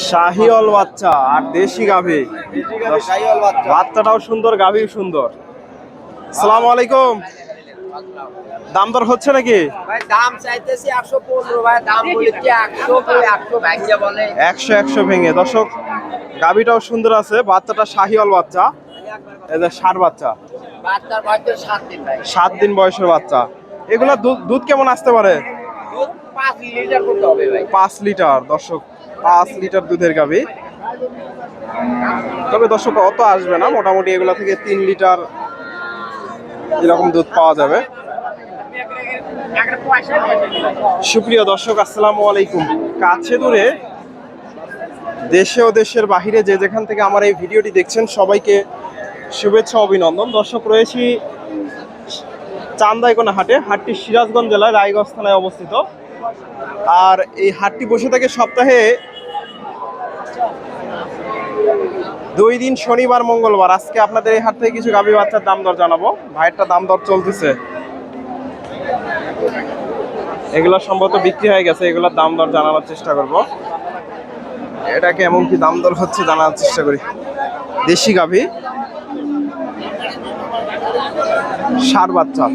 শাহিওয়াল বাচ্চা আর দেশি গাভী। বাচ্চাটাও সুন্দর, গাভী সুন্দর। আসসালামু আলাইকুম। দাম দর হচ্ছে নাকি? ভাই দাম চাইতেছি 115 ভাই, দাম বলি কি 100 বলে 100 ভাঙিয়ে বলে 100 ভেঙে। দর্শক গাভীটাও সুন্দর আছে, বাচ্চাটা শাহিওয়াল বাচ্চা, এই যে ষাঁড় বাচ্চা, বাচ্চার বয়স 7 দিন ভাই। 7 দিন বয়সের বাচ্চা। এগুলা দুধ কেমন আসতে পারে? দুধ 5 লিটার করতে হবে ভাই। 5 লিটার। দর্শক 5 লিটার দুধের গাভী। তবে দর্শক অত আসবে না, মোটামুটি এগুলা থেকে 3 লিটার এরকম দুধ পাওয়া যাবে। সুপ্রিয় দর্শক আসসালামু আলাইকুম। কাছে দূরে দেশে ও দেশের বাহিরে যে যেখান থেকে আমার এই ভিডিওটি দেখছেন সবাইকে শুভেচ্ছা অভিনন্দন। দর্শক রয়েছি চান্দাইকোনা হাটে। হাটটি সিরাজগঞ্জ জেলার রায়গঞ্জ থানায় অবস্থিত। আর এই হাটটি বসে থাকে সপ্তাহে 2 দিন, শনিবার মঙ্গলবার। আজকে আপনাদের এই হাট থেকে কিছু গাভী বাচ্চার দাম দর জানাবো। ভাইয়েরটা দাম দর চলতেছে, এগুলো সম্ভবত বিক্রি হয়ে গেছে, এগুলোর দাম দর জানানোর চেষ্টা করব। এটা কেমন কি দাম দর হচ্ছে জানার চেষ্টা করি। দেশি গাভী, ষাঁড় বাচ্চা।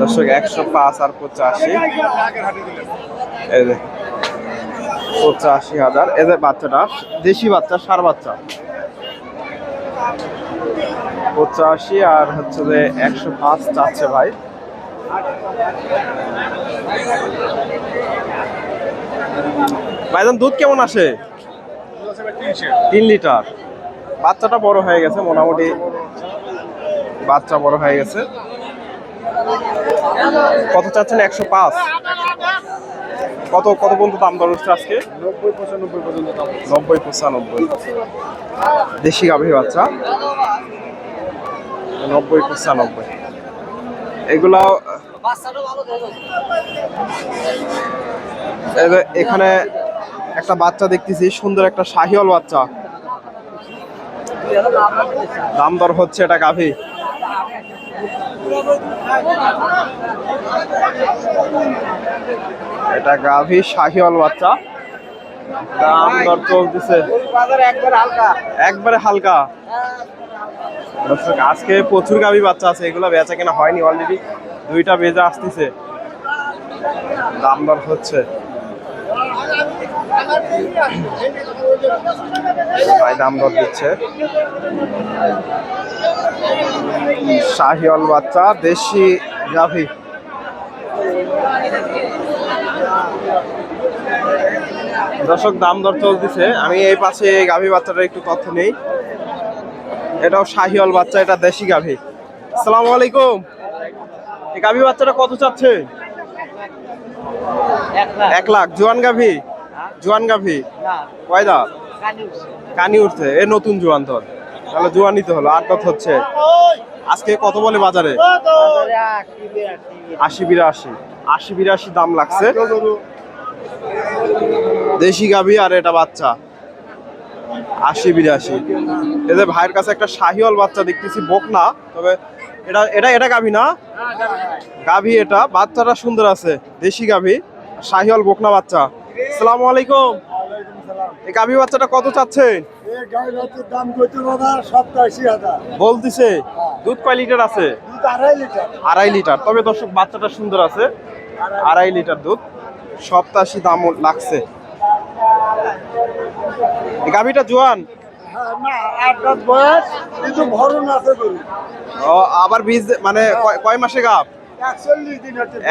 দর্শক 105 আর 85, 85,000। এদের বাচ্চাটা দেশি বাচ্চা, ষাঁড় বাচ্চা। 85 আর হচ্ছে যে 105 চাচ্ছে ভাই। ভাইজান দুধ কেমন আসে? 3 লিটার। বাচ্চাটা বড় হয়ে গেছে, মোটামুটি বাচ্চা বড় হয়ে গেছে। কত চাচ্ছেন? 105। কত পর্যন্ত দাম দর হচ্ছে আজকে? 90-95 পর্যন্ত দাম। 90-95। দেশি গাভী বাচ্চা 90-95। এগুলা এখানে একটা বাচ্চা দেখতেছি, সুন্দর একটা শাহিওয়াল বাচ্চা। দাম দর হচ্ছে এটা গাভী। এটা গাভী শাহিওয়াল বাচ্চা, দাম দর চলতেছে একবারে হালকা। দর্শক আজকে প্রচুর গাভী বাচ্চা আছে, এগুলো বেচা কেনা হয়নি, অলরেডি 2টা বেজে আসতেছে। দাম দর হচ্ছে, ভাই দাম দর দিচ্ছে। শাহিওয়াল বাচ্চা, দেশি গাভী। দর্শক দাম দর চলতেছে। আমি এই পাশে গাভী বাচ্চাটা একটু তথ্য নেই। এটাও শাহিওয়াল বাচ্চা, এটা দেশি গাভী। আসসালামু আলাইকুম। এই গাভী বাচ্চাটা কত চাচ্ছে? 1 লাখ। জোয়ান গাভী? জোয়ান গাভী কয় দাঁত? কানি উঠছে, এ নতুন জোয়ান তো, তাহলে জোয়ান নিতে হলো। 8 দাঁত হচ্ছে। আজকে কত বলে বাজারে? 80-82 দাম লাগছে। দেশি গাভী আর এটা বাচ্চা 80-82। এদের ভাইয়ের কাছে একটা শাহিওয়াল বাচ্চা দেখতেছি, বকনা, তবে এটা গাভী না, গাভী এটা। বাচ্চাটা সুন্দর আছে, দেশি গাভী, শাহিওয়াল বকনা বাচ্চা। আসসালামু আলাইকুম। এই গাভী বাচ্চাটা কত চাচ্ছেন? বলতেছে। দুধ কয় লিটার আছে? 2.5 লিটার। তবে দর্শক বাচ্চাটা সুন্দর আছে, 2.5 লিটার দুধ। 87 দাম লাগছে। গাভীটা জোয়ান? আবার বীজ মানে কয় মাসে গাভ?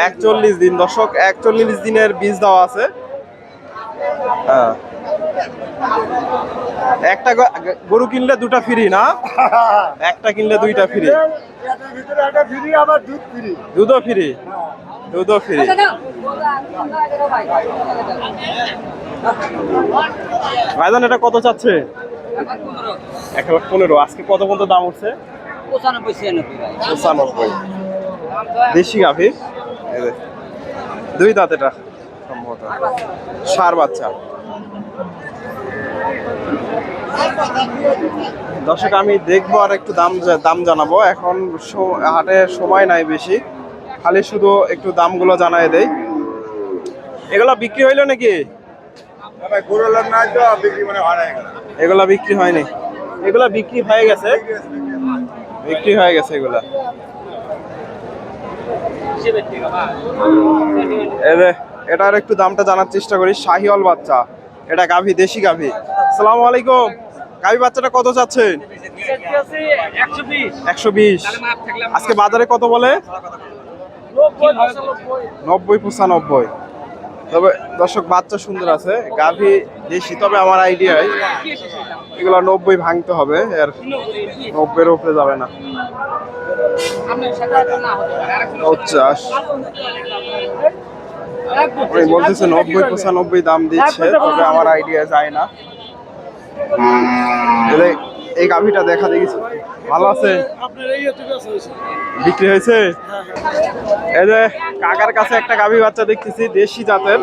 41 দিন। দর্শক 41 দিনের বীজ দেওয়া আছে। হ্যাঁ, একটা গরু কিনলে 2টা ফ্রি না? একটা কিনলে 2টা ফ্রি। দুধও ফ্রি, দুধও ফ্রি। ভাইজান এটা কত চাচ্ছে? 1,15,000। আজকে কত পর্যন্ত দাম উঠছে? 95-96 95। দেশি গাভী, দুই দাঁত এটা সম্ভবত ষাঁড় বাচ্চা। দর্শক আমি দেখবো আর একটু দাম জানাবো। এখন হাটে সময় নাই বেশি, খালি শুধু একটু দামগুলো জানাই দেই। এগুলা বিক্রি হইলো নাকি? এগুলা বিক্রি হয়নি, এগুলা বিক্রি হয়ে গেছে, বিক্রি হয়ে গেছে এগুলা। এটার একটু দামটা জানার চেষ্টা করি। শাহিওয়াল বাচ্চা, এটা গাভী, দেশি গাভী। আসসালামু আলাইকুম। গাভী বাচ্চাটা কত চাচ্ছেন? 120। আজকে বাজারে কত বলে? 90-95। তবে দর্শক বাচ্চা সুন্দর আছে, গাভী দেশি। তবে আমার আইডিয়ায় এগুলো 90 ভাঙতে হবে, এর 90-এর উপরে যাবে না। 50 বলতেছে, 90-95 দাম দিচ্ছে, তবে আমার আইডিয়া যায় না। এই গাভীটা দেখা দেখেছি, ভালো আছে, বিক্রি হয়েছে। এই যে কাকার কাছে একটা গাভী বাচ্চা দেখতেছি, দেশি জাতের।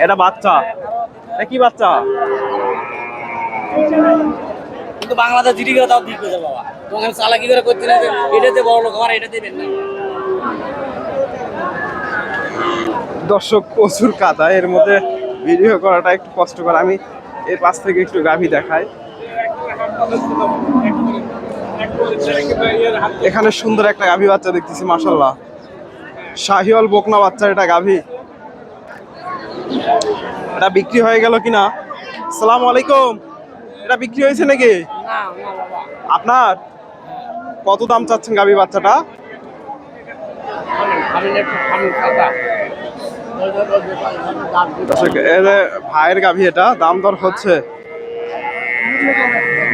এটা বাচ্চা, এটা কি বাচ্চা? কিন্তু বাংলাদেশ জিডি করে তাও দিক করে বাবা, তোমাকে চালাকি করে করতে না, এটাতে বড় লোক আমার এটা দেবেন না। দর্শক প্রচুর কাদা, এর মধ্যে ভিডিও করাটা একটু কষ্টকর। আমি এর পাশ থেকে একটু গাভী দেখাই। এখানে সুন্দর একটা গাভী বাচ্চা দেখতেছি, মাশাআল্লাহ, শাহিওয়াল বকনা বাচ্চা। এটা গাভী, এটা বিক্রি হয়ে গেল কিনা? আসসালামু আলাইকুম। এটা বিক্রি হয়েছে নাকি আপনার? কত দাম চাচ্ছেন গাভী বাচ্চাটা? ভাইয়ের গাভী, এটা দাম দর হচ্ছে,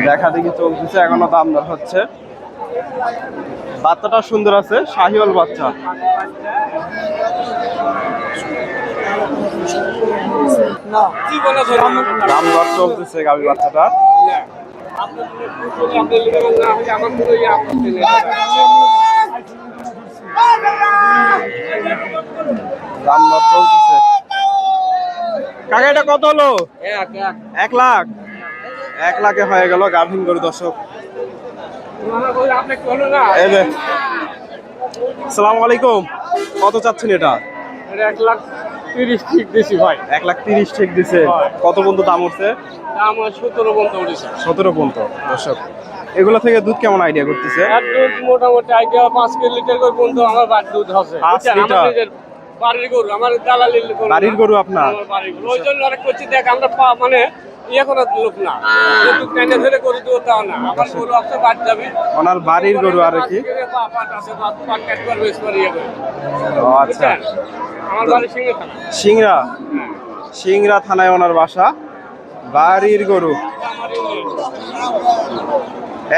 দেখা দেখি চলতেছে, এখনো দাম দর হচ্ছে। বাচ্চাটা সুন্দর আছে, শাহিওয়াল বাচ্চা। দাম দর চলতেছে গাভী বাচ্চাটা। দাম দর চলতেছে। কাকা এটা কত হলো? 1 লাখ। 1 লাখে হয়ে গেল গাভীন গরু। দর্শক আসসালামু আলাইকুম। কত চাচ্ছেন এটা? 1,30,000 ঠিক দিছি ভাই। 1,30,000 ঠিক দিছে। কত পর্যন্ত দাম উঠছে? দাম 17 পর্যন্ত উঠেছে। 17 পর্যন্ত। দর্শক এগুলো থেকে দুধ কেমন আইডিয়া করতেছে? আর দুধ মোটামুটি আইডিয়া 5 লিটার করে পর্যন্ত আমার বাড়ির দুধ আছে। 5 লিটার? বাড়ির গরু, আমার দালালির গরু। বাড়ির গরু আপনার? আমার বাড়ির গরু। ওই জন্য অনেক করছি, দেখ আমরা মানে ইয়ে করার লোক না, দুধ কেনে ধরে গরু দুধ দাও না। আমার গরু আছে, বাড়ি যাবি। ওনার বাড়ির গরু আর কি? পাট আছে, পাট কাট করে বেশ করে ইয়ে করে। ও আচ্ছা। আমার বাড়ি সিংড়া থানা। সিংড়া? সিংড়া থানায় ওনার বাসা। বাড়ির গরু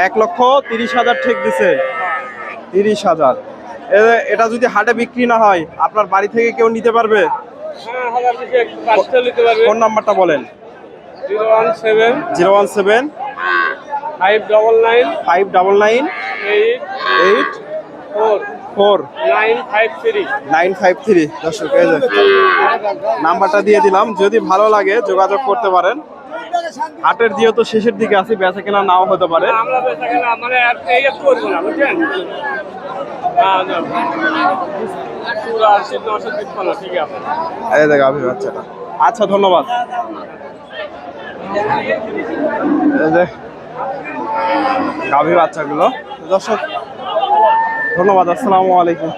1,30,000 ঠিক দিছে। 30,000। এটা যদি হাটে বিক্রি না হয়, আপনার বাড়ি থেকে কেউ নিতে পারবে? হ্যাঁ, হাজার বিশেক বাড়িতে নিতে পারবে। ফোন নাম্বারটা বলেন। 017 017 599 599 884 953 953। দর্শক এই যে নাম্বারটা দিয়ে দিলাম, যদি ভালো লাগে যোগাযোগ করতে পারেন। হাটের যেহেতু শেষের দিকে আছি, বেচা কেনা নাও হতে পারে। আমরা বেচা কেনা মানে এই করবো না, বুঝছেন? ঠিক আছে, এই দেখ গাভী বাচ্চাটা। আচ্ছা, ধন্যবাদ। এই যে গাভী বাচ্চাগুলো। দর্শক ধন্যবাদ, আসসালামু আলাইকুম।